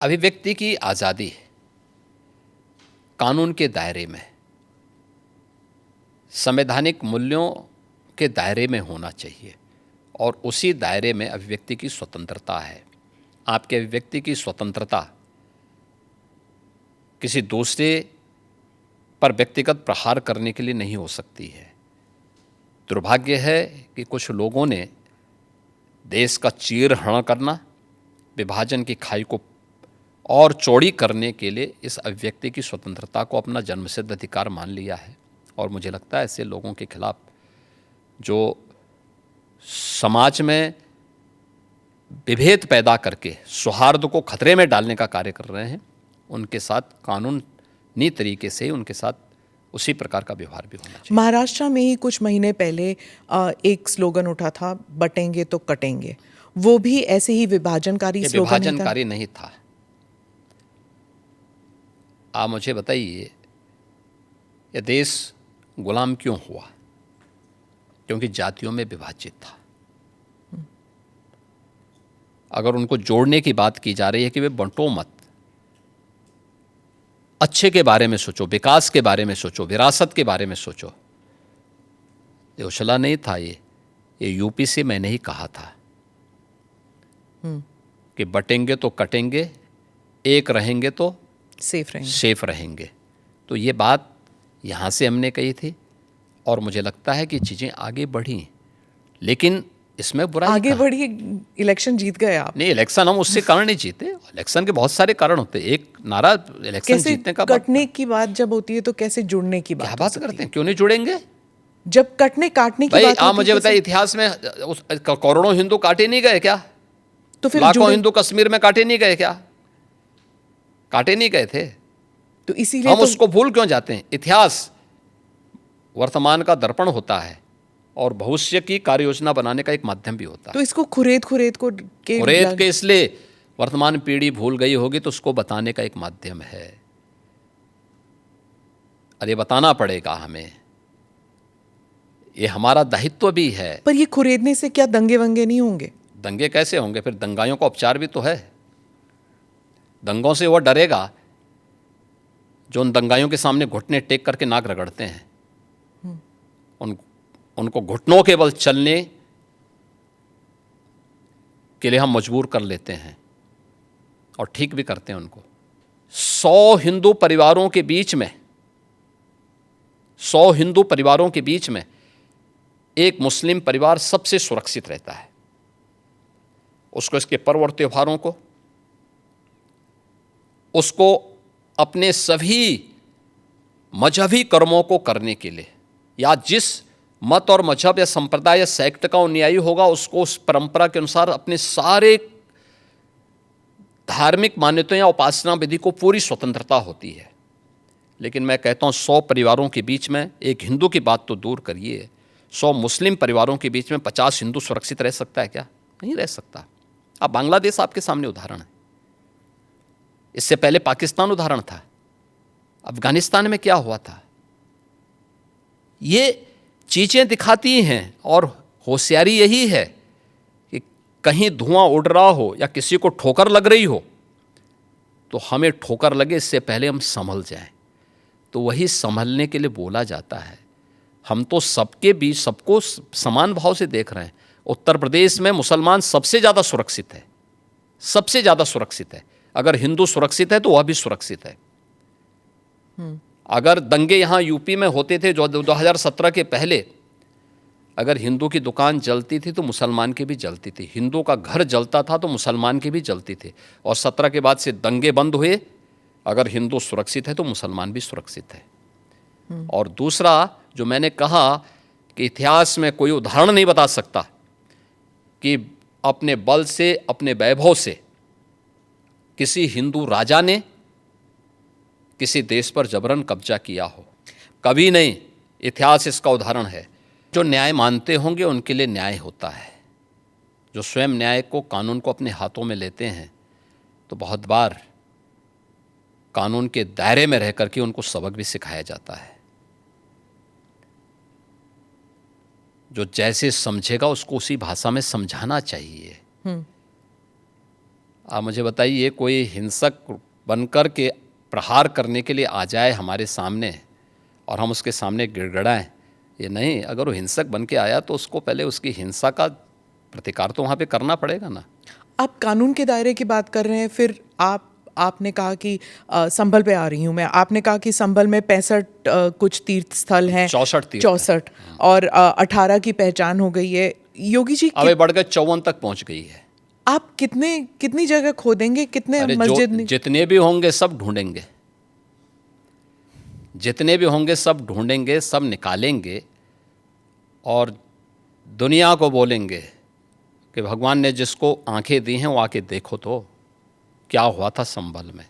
अभिव्यक्ति की आज़ादी कानून के दायरे में, संवैधानिक मूल्यों के दायरे में होना चाहिए और उसी दायरे में अभिव्यक्ति की स्वतंत्रता है। आपके अभिव्यक्ति की स्वतंत्रता किसी दूसरे पर व्यक्तिगत प्रहार करने के लिए नहीं हो सकती है। दुर्भाग्य है कि कुछ लोगों ने देश का चीरहरण करना, विभाजन की खाई को और चौड़ी करने के लिए इस अभिव्यक्ति की स्वतंत्रता को अपना जन्मसिद्ध अधिकार मान लिया है। और मुझे लगता है ऐसे लोगों के खिलाफ जो समाज में विभेद पैदा करके सौहार्द को खतरे में डालने का कार्य कर रहे हैं, उनके साथ कानूनी तरीके से उनके साथ उसी प्रकार का व्यवहार भी होना चाहिए। महाराष्ट्र में ही कुछ महीने पहले एक स्लोगन उठा था, बटेंगे तो कटेंगे। वो भी ऐसे ही विभाजनकारी स्लोगन ही था? विभाजनकारी नहीं था। आप मुझे बताइए, यह देश गुलाम क्यों हुआ? क्योंकि जातियों में विभाजित था। अगर उनको जोड़ने की बात की जा रही है कि वे बंटो मत, अच्छे के बारे में सोचो, विकास के बारे में सोचो, विरासत के बारे में सोचो। ये उछला नहीं था, ये यूपी से मैंने ही कहा था कि बटेंगे तो कटेंगे, एक रहेंगे तो सेफ रहेंगे। तो ये बात यहाँ से हमने कही थी और मुझे लगता है कि चीज़ें आगे बढ़ी, लेकिन इसमें बुराई आगे बढ़ी। इलेक्शन जीत गए आप? नहीं, इलेक्शन हम उससे कारण नहीं जीते। इलेक्शन के बहुत सारे कारण होते हैं। एक नारा इलेक्शन जीतने का कटने की बात जब होती है तो कैसे जुड़ने की बात? क्या बात करते हैं, क्यों नहीं जुड़ेंगे? जब कटने काटने की भाई बात आप मुझे बताइए, इतिहास में करोड़ों हिंदू काटे नहीं गए क्या? तो फिर लाखों हिंदू कश्मीर में काटे नहीं गए क्या? काटे नहीं गए थे। तो इसीलिए हम उसको भूल क्यों जाते हैं? इतिहास वर्तमान का दर्पण होता है और भविष्य की कार्य योजना बनाने का एक माध्यम भी होता है। तो इसको खुरेद के इसलिए वर्तमान पीढ़ी भूल गई होगी, तो उसको बताने का एक माध्यम है। अरे बताना पड़ेगा हमें, ये हमारा दायित्व भी है। पर ये खुरेदने से क्या दंगे वंगे नहीं होंगे? दंगे कैसे होंगे? फिर दंगाइयों का उपचार भी तो है। दंगों से वो डरेगा जो उन दंगाइयों के सामने घुटने टेक करके नाक रगड़ते हैं। उनको घुटनों के बल चलने के लिए हम मजबूर कर लेते हैं और ठीक भी करते हैं उनको। 100 हिंदू परिवारों के बीच में 100 हिंदू परिवारों के बीच में एक मुस्लिम परिवार सबसे सुरक्षित रहता है। उसको इसके पर्व और त्योहारों को, उसको अपने सभी मजहबी कर्मों को करने के लिए, या जिस मत और मजहब या संप्रदाय या सेक्ट का अनुयायी होगा, उसको उस परंपरा के अनुसार अपने सारे धार्मिक मान्यताओं या उपासना विधि को पूरी स्वतंत्रता होती है। लेकिन मैं कहता हूँ 100 परिवारों के बीच में, एक हिंदू की बात तो दूर करिए, 100 मुस्लिम परिवारों के बीच में 50 हिंदू सुरक्षित रह सकता है क्या? नहीं रह सकता। अब बांग्लादेश आपके सामने उदाहरण है, इससे पहले पाकिस्तान उदाहरण था, अफगानिस्तान में क्या हुआ था। ये चीज़ें दिखाती हैं और होशियारी यही है कि कहीं धुआं उड़ रहा हो या किसी को ठोकर लग रही हो तो हमें ठोकर लगे इससे पहले हम संभल जाएं। तो वही संभलने के लिए बोला जाता है। हम तो सबके बीच सबको समान भाव से देख रहे हैं। उत्तर प्रदेश में मुसलमान सबसे ज़्यादा सुरक्षित है, सबसे ज़्यादा सुरक्षित है। अगर हिंदू सुरक्षित है तो वह भी सुरक्षित है। अगर दंगे यहाँ यूपी में होते थे जो 2017 के पहले, अगर हिंदू की दुकान जलती थी तो मुसलमान की भी जलती थी, हिंदू का घर जलता था तो मुसलमान की भी जलती थी। और 17 के बाद से दंगे बंद हुए। अगर हिंदू सुरक्षित है तो मुसलमान भी सुरक्षित है। और दूसरा जो मैंने कहा कि इतिहास में कोई उदाहरण नहीं बता सकता कि अपने बल से, अपने वैभव से किसी हिंदू राजा ने किसी देश पर जबरन कब्जा किया हो, कभी नहीं। इतिहास इसका उदाहरण है। जो न्याय मानते होंगे उनके लिए न्याय होता है। जो स्वयं न्याय को, कानून को अपने हाथों में लेते हैं, तो बहुत बार कानून के दायरे में रह करके उनको सबक भी सिखाया जाता है। जो जैसे समझेगा उसको उसी भाषा में समझाना चाहिए। आप मुझे बताइए, कोई हिंसक बनकर के प्रहार करने के लिए आ जाए हमारे सामने और हम उसके सामने गिड़गिड़ाएं, ये नहीं। अगर वो हिंसक बन के आया तो उसको पहले उसकी हिंसा का प्रतिकार तो वहाँ पे करना पड़ेगा ना। आप कानून के दायरे की बात कर रहे हैं, फिर आपने कहा कि संभल पे आ रही हूँ मैं, आपने कहा कि संभल में 65 कुछ तीर्थ स्थल हैं, 64 तीर्थ 64 और 18 की पहचान हो गई है। योगी जी अब ये बढ़ गए 54 तक पहुँच गई है। आप कितनी जगह खोदेंगे, कितने अरे मस्जिद जितने भी होंगे सब ढूंढेंगे, जितने भी होंगे सब ढूंढेंगे, सब निकालेंगे और दुनिया को बोलेंगे कि भगवान ने जिसको आंखें दी हैं वो आके देखो तो क्या हुआ था संभल में।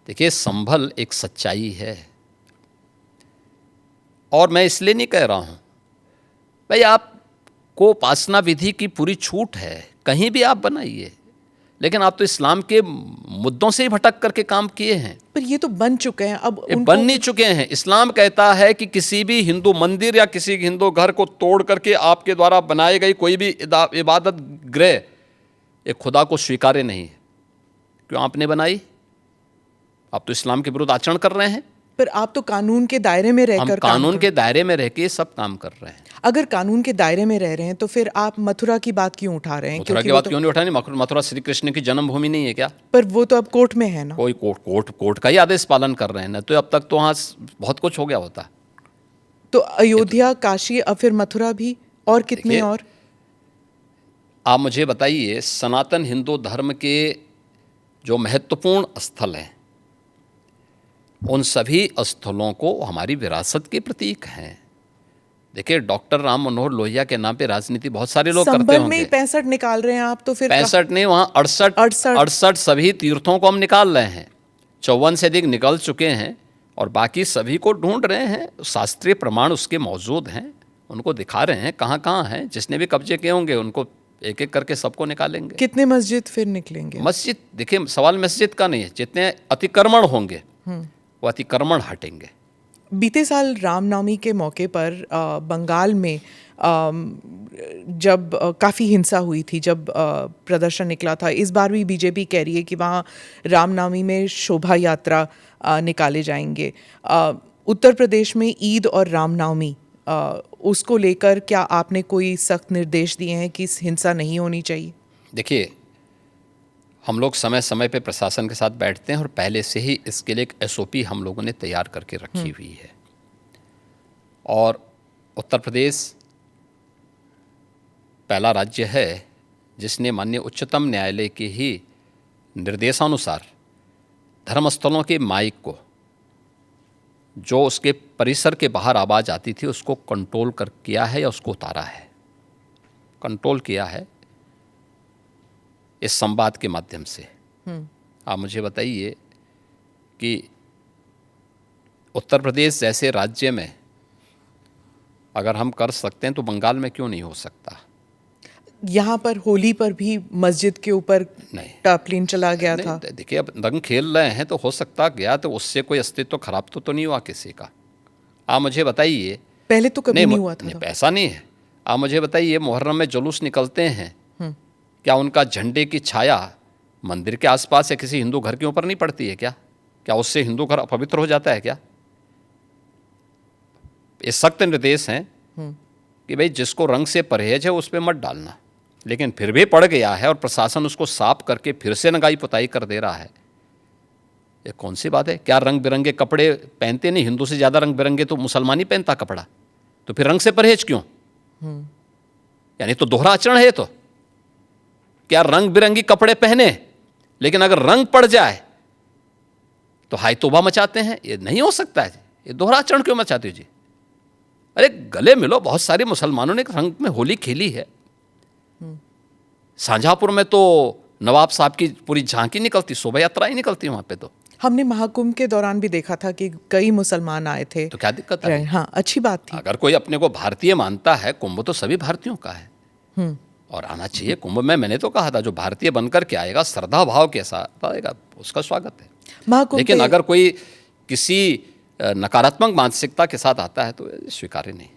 देखिए, संभल एक सच्चाई है और मैं इसलिए नहीं कह रहा हूं भाई आपको उपासना विधि की पूरी छूट है, कहीं भी आप बनाइए, लेकिन आप तो इस्लाम के मुद्दों से ही भटक करके काम किए हैं। पर ये तो बन चुके हैं, अब ये बन नहीं चुके हैं। इस्लाम कहता है कि किसी भी हिंदू मंदिर या किसी हिंदू घर को तोड़ करके आपके द्वारा बनाई गई कोई भी इबादत गृह एक खुदा को स्वीकार्य नहीं है। क्यों आपने बनाई? आप तो इस्लाम के विरुद्ध आचरण कर रहे हैं। पर आप तो कानून के दायरे में रहकर हम कानून के दायरे में रह के सब काम कर रहे हैं। अगर कानून के दायरे में रह रहे हैं तो फिर आप मथुरा की बात क्यों उठा रहे हैं? मथुरा की बात क्यों नहीं उठानी? मथुरा श्री कृष्ण की जन्मभूमि नहीं है क्या? पर वो तो अब कोर्ट में है ना। कोई कोर्ट का ही आदेश पालन कर रहे हैं ना, तो अब तक तो वहाँ बहुत कुछ हो गया होता। तो अयोध्या, काशी, अब फिर मथुरा भी, और कितने और? आप मुझे बताइए, सनातन हिंदू धर्म के जो महत्वपूर्ण स्थल हैं उन सभी स्थलों को हमारी विरासत के प्रतीक हैं। देखिए, डॉक्टर राम मनोहर लोहिया के नाम पे राजनीति बहुत सारे लोग करते होंगे। संभल में ही 65 निकाल रहे हैं आप, तो फिर 65 नहीं, वहाँ 68 सभी तीर्थों को हम निकाल रहे हैं। 54 से अधिक निकल चुके हैं और बाकी सभी को ढूंढ रहे हैं। शास्त्रीय प्रमाण उसके मौजूद हैं, उनको दिखा रहे हैं कहाँ कहाँ हैं। जिसने भी कब्जे किए होंगे उनको एक एक करके सबको निकालेंगे। कितने मस्जिद फिर निकलेंगे? मस्जिद, देखिए सवाल मस्जिद का नहीं है, जितने अतिक्रमण होंगे वो अतिक्रमण हटेंगे। बीते साल रामनवमी के मौके पर बंगाल में जब काफ़ी हिंसा हुई थी, जब प्रदर्शन निकला था, इस बार भी बीजेपी कह रही है कि वहाँ रामनवमी में शोभा यात्रा निकाले जाएंगे। उत्तर प्रदेश में ईद और रामनवमी, उसको लेकर क्या आपने कोई सख्त निर्देश दिए हैं कि हिंसा नहीं होनी चाहिए? देखिए, हम लोग समय समय पे प्रशासन के साथ बैठते हैं और पहले से ही इसके लिए एक SOP हम लोगों ने तैयार करके रखी हुई है। और उत्तर प्रदेश पहला राज्य है जिसने माननीय उच्चतम न्यायालय के ही निर्देशानुसार धर्मस्थलों के माइक को, जो उसके परिसर के बाहर आवाज़ आती थी, उसको कंट्रोल कर किया है या उसको उतारा है, कंट्रोल किया है इस संवाद के माध्यम से। आप मुझे बताइए कि उत्तर प्रदेश जैसे राज्य में अगर हम कर सकते हैं तो बंगाल में क्यों नहीं हो सकता? यहाँ पर होली पर भी मस्जिद के ऊपर टार्पलिन चला गया था। देखिए, अब रंग खेल रहे हैं तो हो सकता गया, तो उससे कोई अस्तित्व खराब तो नहीं हुआ किसी का। आप मुझे बताइए, पहले तो कभी नहीं हुआ था। ऐसा नहीं है। आप मुझे बताइए, मुहर्रम में जुलूस निकलते हैं, क्या उनका झंडे की छाया मंदिर के आसपास या किसी हिंदू घर के ऊपर नहीं पड़ती है क्या? क्या उससे हिंदू घर अपवित्र हो जाता है क्या? ये सख्त निर्देश हैं कि भाई जिसको रंग से परहेज है उस पर मत डालना, लेकिन फिर भी पड़ गया है और प्रशासन उसको साफ करके फिर से नगाई पुताई कर दे रहा है। ये कौन सी बात है? क्या रंग बिरंगे कपड़े पहनते नहीं? हिंदू से ज़्यादा रंग बिरंगे तो मुसलमान ही पहनता कपड़ा, तो फिर रंग से परहेज क्यों? यानी तो दोहरा आचरण है। तो क्या रंग बिरंगी कपड़े पहने, लेकिन अगर रंग पड़ जाए तो हाय तौबा मचाते हैं? ये नहीं हो सकता है। ये दोहरा आचरण क्यों मचाते हो जी? अरे गले मिलो। बहुत सारे मुसलमानों ने रंग में होली खेली है। शाहजहांपुर में तो नवाब साहब की पूरी झांकी निकलती, शोभा यात्रा ही निकलती वहां पे। तो हमने महाकुंभ के दौरान भी देखा था कि कई मुसलमान आए थे। तो क्या दिक्कत है? हाँ, अच्छी बात थी। अगर कोई अपने को भारतीय मानता है, कुंभ तो सभी भारतीयों का है और आना चाहिए कुंभ में। मैंने तो कहा था जो भारतीय बनकर के आएगा, श्रद्धा भाव के साथ आएगा, उसका स्वागत है। लेकिन अगर कोई किसी नकारात्मक मानसिकता के साथ आता है तो स्वीकार्य नहीं।